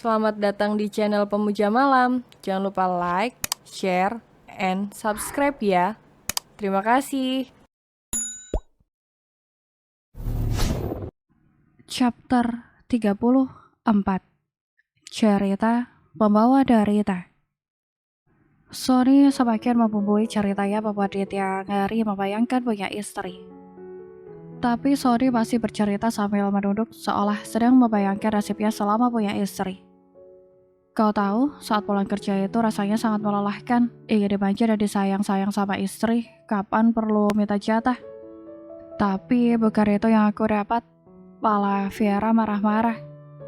Selamat datang di channel Pemuja Malam. Jangan lupa like, share, and subscribe ya. Terima kasih. Chapter 34. Cerita Pembawa Derita. Sony semakin membumbui ceritanya bahwa Ditya ngeri membayangkan punya istri. Tapi Sony masih bercerita sambil menunduk seolah sedang membayangkan nasibnya selama punya istri. Kau tahu, saat pulang kerja itu rasanya sangat melelahkan. Ingin dimanja dan disayang-sayang sama istri, kapan perlu minta jatah. Tapi bukan itu yang aku dapat. Malah Viera marah-marah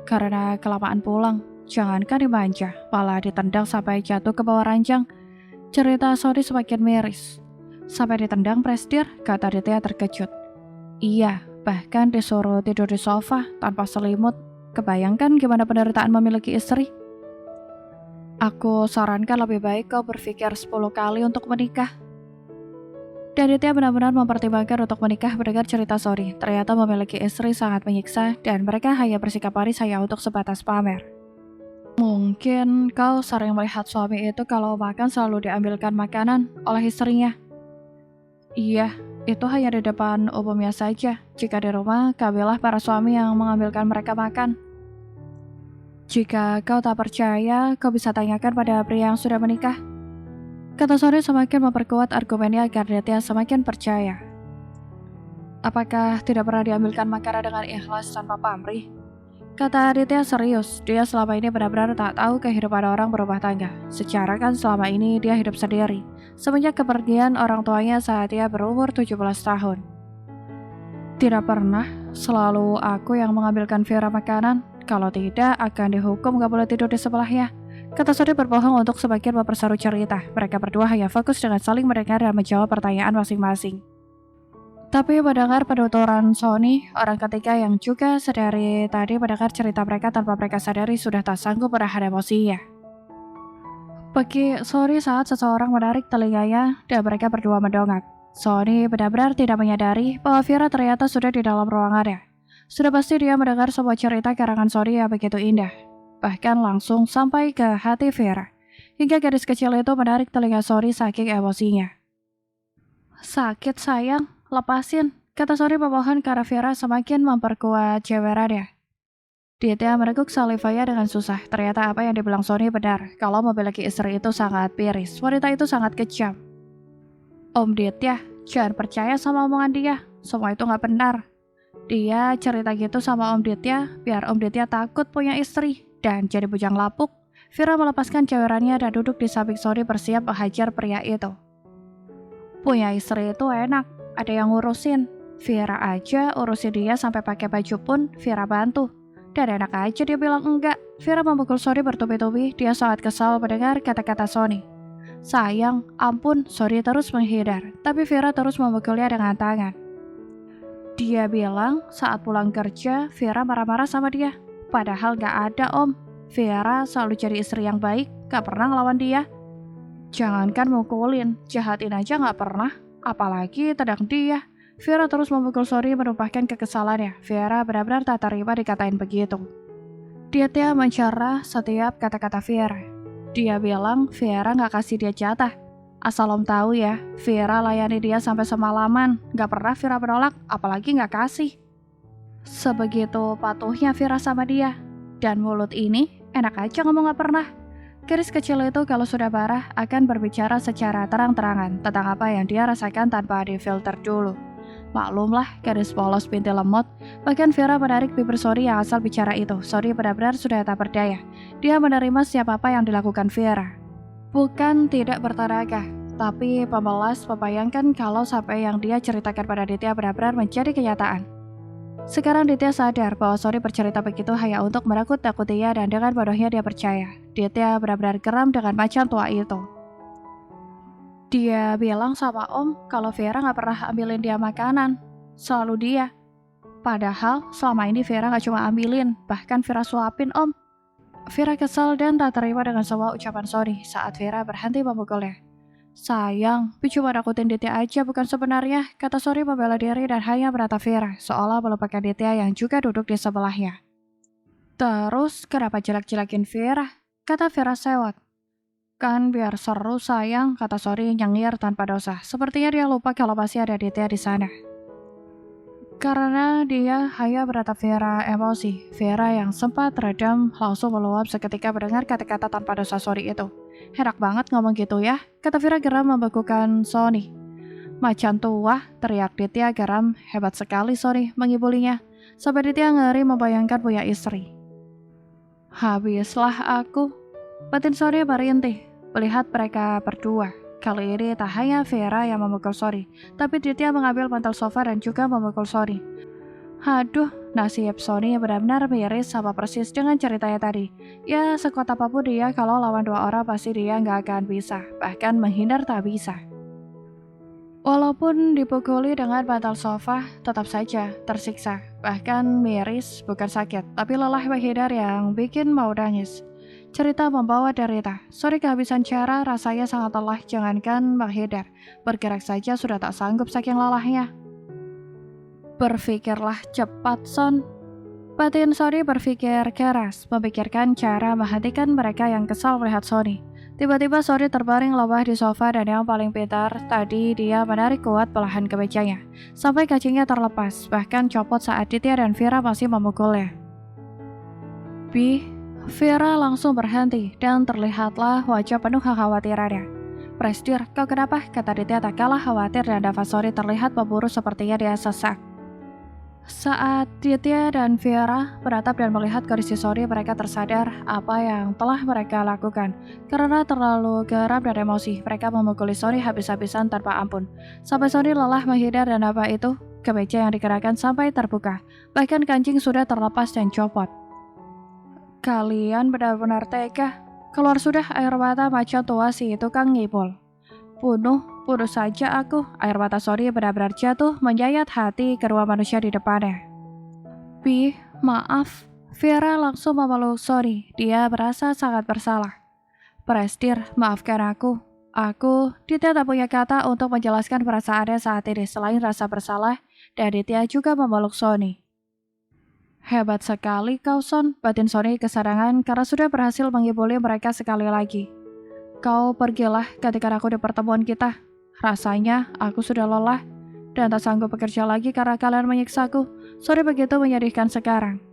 karena kelamaan pulang. Jangankan dimanja, malah ditendang sampai jatuh ke bawah ranjang. Cerita Sony semakin miris. Sampai ditendang presdir, kata Ditya terkejut. Iya, bahkan disuruh tidur di sofa tanpa selimut. Kebayangkan gimana penderitaan memiliki istri? Aku sarankan lebih baik kau berpikir 10 kali untuk menikah. Dan Ditya benar-benar mempertimbangkan untuk menikah mendengar cerita Sony. Ternyata memiliki istri sangat menyiksa dan mereka hanya bersikap manis hanya untuk sebatas pamer. Mungkin kau sering melihat suami itu kalau makan selalu diambilkan makanan oleh istrinya. Iya, itu hanya di depan umumnya saja. Jika di rumah, kamilah para suami yang mengambilkan mereka makan. Jika kau tak percaya, kau bisa tanyakan pada pria yang sudah menikah. Kata Sony semakin memperkuat argumennya agar Ditya semakin percaya. Apakah tidak pernah diambilkan makanan dengan ikhlas tanpa pamrih? Kata Ditya serius, dia selama ini benar-benar tak tahu kehidupan orang berumah tangga. Secara kan selama ini dia hidup sendiri, semenjak kepergian orang tuanya saat dia berumur 17 tahun. Tidak pernah, selalu aku yang mengambilkan Viera makanan. Kalau tidak, akan dihukum gak boleh tidur di sebelahnya. Kata Sony berbohong untuk semakin memperseru cerita. Mereka berdua hanya fokus dengan saling mendengar dan menjawab pertanyaan masing-masing. Tapi mendengar penuturan Sony, orang ketiga yang juga sedari tadi mendengar cerita mereka tanpa mereka sadari sudah tak sanggup menahan emosinya. Pergi Sony saat seseorang menarik telinganya dan mereka berdua mendongak. Sony benar-benar tidak menyadari bahwa Viera ternyata sudah di dalam ruangannya. Sudah pasti dia mendengar sebuah cerita karangan Sony yang begitu indah. Bahkan langsung sampai ke hati Viera. Hingga gadis kecil itu menarik telinga Sony saking emosinya. Sakit sayang, lepasin, kata Sony memohon karena Viera semakin memperkuat cewerannya. Ditya meneguk salivanya dengan susah. Ternyata apa yang dibilang Sony benar. Kalau memiliki istri itu sangat miris, wanita itu sangat kejam. Om Ditya, jangan percaya sama omongan dia. Semua itu gak benar. Dia cerita gitu sama Om Ditya biar Om Ditya takut punya istri dan jadi bujang lapuk. Viera melepaskan cewerannya dan duduk di samping Sony bersiap menghajar pria itu. Punya istri itu enak, ada yang ngurusin. Viera aja urusin dia sampai pakai baju pun Viera bantu. Dan enak aja dia bilang enggak. Viera memukul Sony bertubi-tubi, dia sangat kesal mendengar kata-kata Sony. Sayang, ampun, Sony terus menghindar, tapi Viera terus memukulnya dengan tangan. Dia bilang saat pulang kerja, Viera marah-marah sama dia. Padahal gak ada om. Viera selalu jadi istri yang baik, gak pernah ngelawan dia. Jangankan mukulin, jahatin aja gak pernah. Apalagi tendang dia. Viera terus memukul Sony menumpahkan kekesalannya. Viera benar-benar tak terima dikatain begitu. Ditya mencerah setiap kata-kata Viera. Dia bilang Viera gak kasih dia jatah. Asal om tahu ya, Viera layani dia sampai semalaman. Gak pernah Viera menolak, apalagi gak kasih. Sebegitu patuhnya Viera sama dia. Dan mulut ini enak aja ngomong gak pernah. Gadis kecil itu kalau sudah marah akan berbicara secara terang-terangan tentang apa yang dia rasakan tanpa difilter dulu. Maklumlah, gadis polos binti lemot. Bahkan Viera menarik bibir Sony yang asal bicara itu. Sony benar-benar sudah tak berdaya. Dia menerima siapa apa yang dilakukan Viera. Bukan tidak bertenaga, tapi pembelas membayangkan kalau sampai yang dia ceritakan pada Ditya benar-benar menjadi kenyataan. Sekarang Ditya sadar bahwa Sony bercerita begitu hanya untuk menakut-nakutinya dan dengan bodohnya dia percaya. Ditya benar-benar geram dengan macan tua itu. Dia bilang sama om kalau Viera gak pernah ambilin dia makanan. Selalu dia. Padahal selama ini Viera gak cuma ambilin, bahkan Viera suapin om. Viera kesal dan tak terima dengan semua ucapan Sony saat Viera berhenti memukulnya. Sayang, cuma nakutin Ditya aja bukan sebenarnya, kata Sony membela diri dan hanya menatap Viera, seolah melupakan Ditya yang juga duduk di sebelahnya. Terus kenapa jelek-jelekin Vera? Kata Vera sewot. Kan biar seru sayang, kata Sori nyengir tanpa dosa. Sepertinya dia lupa kalau masih ada Ditya di sana. Karena dia hanya beratap Vera emosi. Vera yang sempat redam langsung meluap seketika mendengar kata-kata tanpa dosa Sori itu. Enak banget ngomong gitu ya, kata Vera geram membekukan Sony. Macan tua, teriak Ditya geram, hebat sekali Sony mengibulinya. Sampai Ditya ngeri membayangkan punya istri. Habislah aku, batin Sony merintih melihat mereka berdua. Kali ini tak hanya Vera yang memukul Sori, tapi Ditya mengambil bantal sofa dan juga memukul Sori. Haduh, nasib Sony benar-benar miris sama persis dengan ceritanya tadi. Ya, sekuat apapun dia kalau lawan dua orang pasti dia nggak akan bisa, bahkan menghindar tak bisa. Walaupun dipukuli dengan bantal sofa, tetap saja tersiksa. Bahkan miris, bukan sakit, tapi lelah menghindar yang bikin mau nangis. Cerita membawa derita. Sori kehabisan cara, rasanya sangat lelah, jangankan menghindar. Bergerak saja sudah tak sanggup saking lelahnya. Berpikirlah cepat, Son. Batin Sony berpikir keras, memikirkan cara menghentikan mereka yang kesal melihat Sony. Tiba-tiba Sony terbaring lemas di sofa dan yang paling pintar, tadi dia menarik kuat belahan kemejanya. Sampai kancingnya terlepas, bahkan copot saat Ditya dan Vera masih memukulnya. Vera langsung berhenti dan terlihatlah wajah penuh kekhawatirannya. Prestir, kau kenapa? Kata Ditya tak kalah khawatir dan nafas Sony terlihat memburu sepertinya dia sesak. Saat Ditya dan Vera beratap dan melihat kondisi Sony, mereka tersadar apa yang telah mereka lakukan. Karena terlalu geram dan emosi, mereka memukuli Sony habis-habisan tanpa ampun. Sampai Sony lelah menghindar dan apa itu? Kemeja yang dikenakan sampai terbuka. Bahkan kancing sudah terlepas dan copot. Kalian benar-benar tega. Keluar sudah air mata macan tua si tukang ngipul. Bunuh saja aku. Air mata Sony benar-benar jatuh menyayat hati kedua manusia di depannya. Maaf. Vera langsung memeluk Sony. Dia merasa sangat bersalah. Prestir, maafkan aku. Ditya tak punya kata untuk menjelaskan perasaannya saat ini selain rasa bersalah, dan Ditya juga memeluk Sony. Hebat sekali kau, Son, batin Sony kesadangan karena sudah berhasil mengibuli mereka sekali lagi. Kau pergilah ketika aku di pertemuan kita. Rasanya aku sudah lelah dan tak sanggup bekerja lagi karena kalian menyiksaku. Sorry begitu menyedihkan sekarang.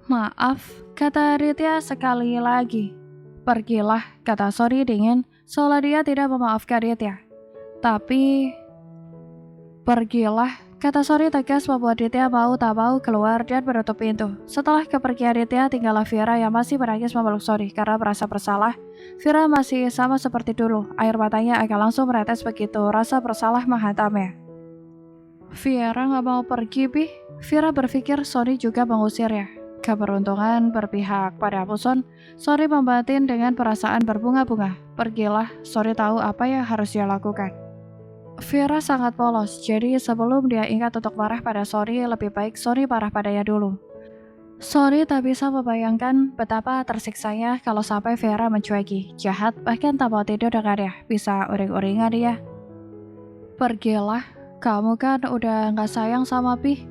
Maaf, kata Ditya sekali lagi. Pergilah, kata Sony dingin, seolah dia tidak memaafkan Ditya. Tapi, pergilah, kata Sony tegas membuat Ditya mau tak mau keluar dan menutup pintu. Setelah kepergian Ditya, tinggallah Vera yang masih menangis memeluk Sony karena merasa bersalah. Vera masih sama seperti dulu, air matanya akan langsung menetes begitu rasa bersalah menghantamnya. Vera gak mau pergi, Vera berpikir Sony juga mengusirnya. Keberuntungan berpihak padamu, Son. Sony membatin dengan perasaan berbunga-bunga. Pergilah, Sony tahu apa yang harus dia lakukan. Vera sangat polos, jadi sebelum dia ingat untuk marah pada Sony, lebih baik Sony marah padanya dulu. Sony tak bisa membayangkan betapa tersiksanya kalau sampai Vera mencueki, jahat, bahkan tak mau tidur dengannya, bisa uring-uringan dia. Pergilah, kamu kan udah gak sayang sama Pi.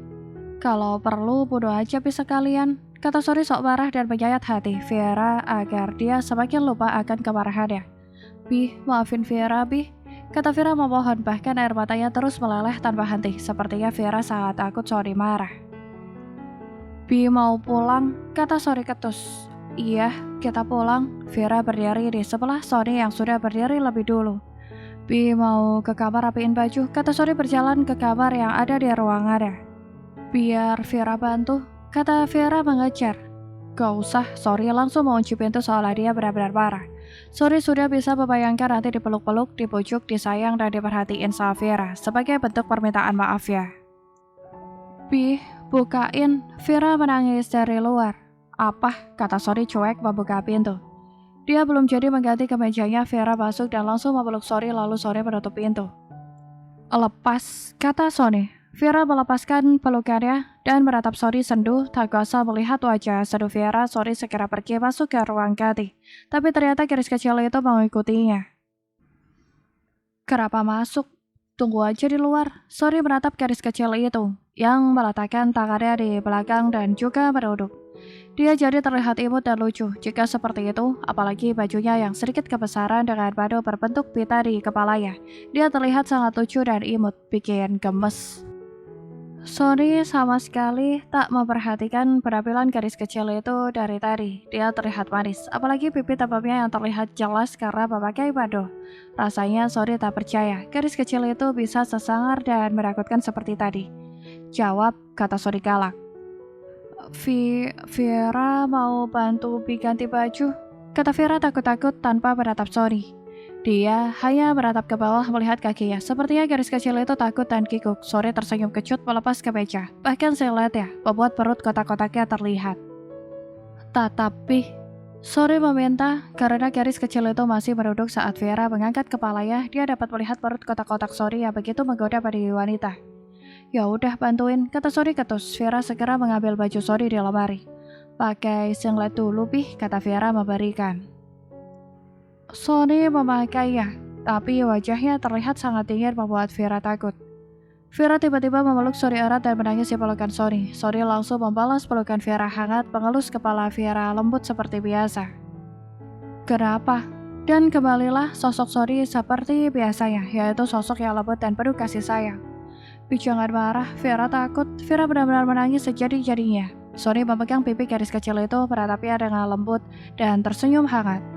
Kalau perlu bunuh aja Pi sekalian, kata Sony sok marah dan menyayat hati Vera agar dia semakin lupa akan kemarahannya. Pi, maafin Vera, Pi. Kata Vera memohon, bahkan air matanya terus meleleh tanpa henti. Sepertinya Vera sangat takut Sony marah. Bi mau pulang, kata Sony ketus. Iya, kita pulang. Vera berdiri di sebelah Sony yang sudah berdiri lebih dulu. Bi mau ke kamar rapiin baju, kata Sony berjalan ke kamar yang ada di ruangannya. Biar Vera bantu, kata Vera mengejar. Gak usah, Sony langsung mengunci pintu seolah dia benar-benar marah. Sony sudah bisa membayangkan nanti dipeluk-peluk, dipujuk, disayang, dan diperhatiin sama Vera sebagai bentuk permintaan maaf ya. Bi, bukain. Vera menangis dari luar. Apa? Kata Sony cuek membuka pintu. Dia belum jadi mengganti kemejanya, Vera masuk dan langsung memeluk Sony lalu Sony menutup pintu. Lepas, kata Sony. Vera melepaskan pelukannya dan meratap Sony sendu, tak kuasa melihat wajah sendu Vera. Sony segera pergi masuk ke ruang ganti, tapi ternyata gadis kecil itu mengikutinya. Kenapa masuk? Tunggu aja di luar. Sony meratap gadis kecil itu, yang meletakkan tangannya di belakang dan juga berduduk. Dia jadi terlihat imut dan lucu. Jika seperti itu, apalagi bajunya yang sedikit kebesaran dengan bado berbentuk pita di kepalanya. Dia terlihat sangat lucu dan imut, bikin gemes. Sony sama sekali tak memperhatikan penampilan gadis kecil itu dari tadi. Dia terlihat manis, apalagi pipi tembemnya yang terlihat jelas karena memakai bado. Rasanya Sony tak percaya gadis kecil itu bisa sesangar dan menakutkan seperti tadi. Jawab, kata Sony galak. Vera mau bantu Bi ganti baju, kata Vera takut-takut tanpa menatap Sony. Dia hanya beratap ke bawah melihat kakinya. Sepertinya gadis kecil itu takut dan kikuk. Sony tersenyum kecut melepas kemeja. Bahkan siluetnya membuat perut kotak-kotaknya terlihat. Tetapi Sony meminta karena gadis kecil itu masih menunduk saat Vera mengangkat kepalanya. Dia dapat melihat perut kotak-kotak Sony yang begitu menggoda pada wanita. Ya udah bantuin, kata Sony ketus. Vera segera mengambil baju Sony di lemari. Pakai singlet dulu, Bih, kata Vera memberikan. Sony memakainya, tapi wajahnya terlihat sangat dingin membuat Vera takut. Vera tiba-tiba memeluk Sony erat dan menangis di pelukan Sony. Sony langsung membalas pelukan Vera hangat, mengelus kepala Vera lembut seperti biasa. Kenapa? Dan kembalilah sosok Sony seperti biasanya, yaitu sosok yang lembut dan penuh kasih sayang. Bi, jangan marah, Vera takut. Vera benar-benar menangis sejadi-jadinya. Sony memegang pipi gadis kecil itu, menatapnya dengan lembut dan tersenyum hangat.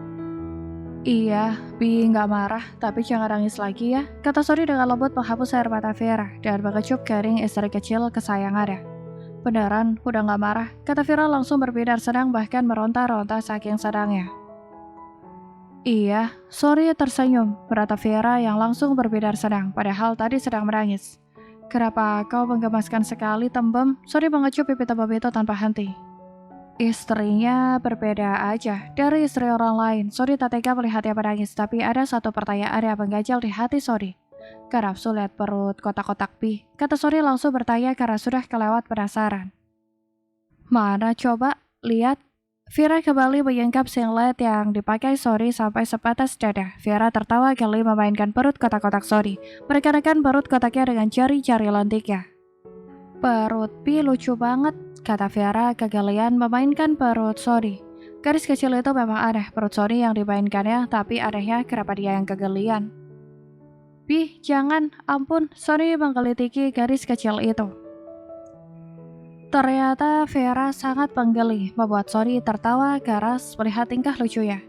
Iya, Bi nggak marah, tapi jangan nangis lagi ya, kata Sony dengan lembut menghapus air mata Vera dan mengecup kering istri kecil kesayangannya. Beneran, udah nggak marah, kata Vera langsung berbinar senang bahkan meronta-ronta saking senangnya. Iya, Sony tersenyum, beratap Vera yang langsung berbinar senang, padahal tadi sedang menangis. Kenapa kau menggemaskan sekali, Tembem? Sony mengecup pipi Tembem itu tanpa henti. Istrinya berbeda aja dari istri orang lain. Sony tak tega melihatnya menangis, tapi ada satu pertanyaan yang mengganjal di hati Sony. Gak nafsu lihat perut kotak-kotak Bi, kata Sony langsung bertanya karena sudah kelewat penasaran. Mana coba, lihat. Vera kembali menyingkap singlet yang dipakai Sony sampai sebatas dada. Vera tertawa geli memainkan perut kotak-kotak Sony, merekan-rekan perut kotaknya dengan jari-jari lentiknya. Perut Bi lucu banget, kata Vera kegelian memainkan perut Sony. Gadis kecil itu memang aneh perut Sony yang dimainkannya, tapi anehnya kenapa dia yang kegelian. Bi, jangan, ampun, Sony menggelitiki gadis kecil itu. Ternyata Vera sangat penggeli, membuat Sony tertawa keras melihat tingkah lucunya.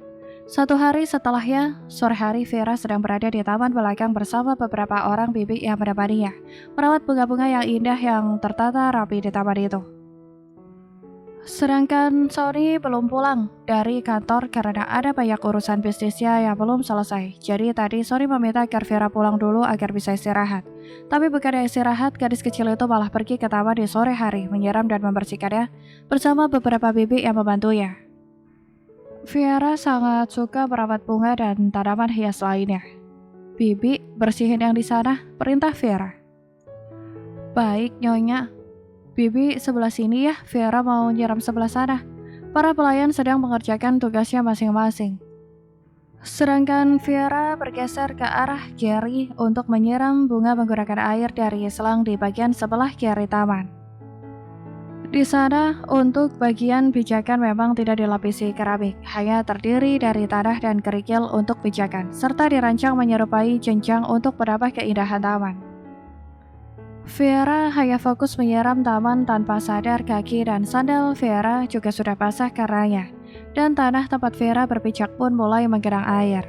Satu hari setelahnya, sore hari Vera sedang berada di taman belakang bersama beberapa orang bibi yang menemaninya, merawat bunga-bunga yang indah yang tertata rapi di taman itu. Sedangkan Sony belum pulang dari kantor karena ada banyak urusan bisnisnya yang belum selesai. Jadi tadi Sony meminta agar Vera pulang dulu agar bisa istirahat. Tapi bukannya istirahat, gadis kecil itu malah pergi ke taman di sore hari, menyiram dan membersihkannya bersama beberapa bibi yang membantunya. Vera sangat suka merawat bunga dan tanaman hias lainnya. Bibi, bersihin yang di sana, perintah Vera. Baik, Nyonya. Bibi, sebelah sini ya, Vera mau nyiram sebelah sana. Para pelayan sedang mengerjakan tugasnya masing-masing. Sedangkan Vera bergeser ke arah kiri untuk menyiram bunga menggunakan air dari selang di bagian sebelah kiri taman. Di sana, untuk bagian pijakan memang tidak dilapisi keramik, hanya terdiri dari tanah dan kerikil untuk pijakan, serta dirancang menyerupai jenjang untuk menambah keindahan taman. Vera hanya fokus menyiram taman tanpa sadar kaki dan sandal Vera juga sudah basah karenanya, dan tanah tempat Vera berpijak pun mulai menggenang air.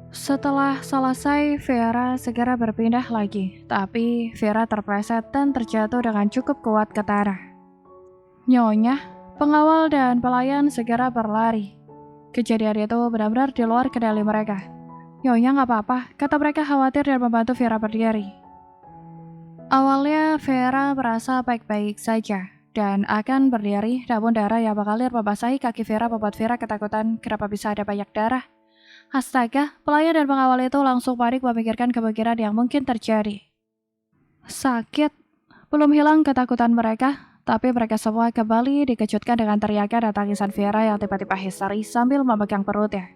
Setelah selesai, Vera segera berpindah lagi, tapi Vera terpleset dan terjatuh dengan cukup kuat ke tanah. Nyonya, pengawal dan pelayan segera berlari. Kejadian itu benar-benar di luar kendali mereka. Nyonya nggak apa-apa, kata mereka khawatir dan membantu Vera berdiri. Awalnya Vera merasa baik-baik saja dan akan berdiri, namun darah yang mengalir membasahi kaki Vera membuat Vera ketakutan kenapa bisa ada banyak darah. Astaga, pelayan dan pengawal itu langsung panik memikirkan kemungkinan yang mungkin terjadi. Sakit. Belum hilang ketakutan mereka, tapi mereka semua kembali dikejutkan dengan teriakan dan tangisan Vera yang tiba-tiba histeris sambil memegang perutnya.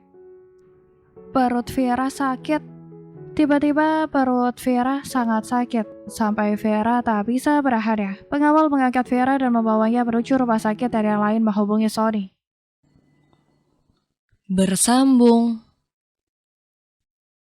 Perut Vera sakit. Tiba-tiba perut Vera sangat sakit, sampai Vera tak bisa berahada. Pengawal mengangkat Vera dan membawanya menuju rumah sakit dan yang lain menghubungi Sony. Bersambung.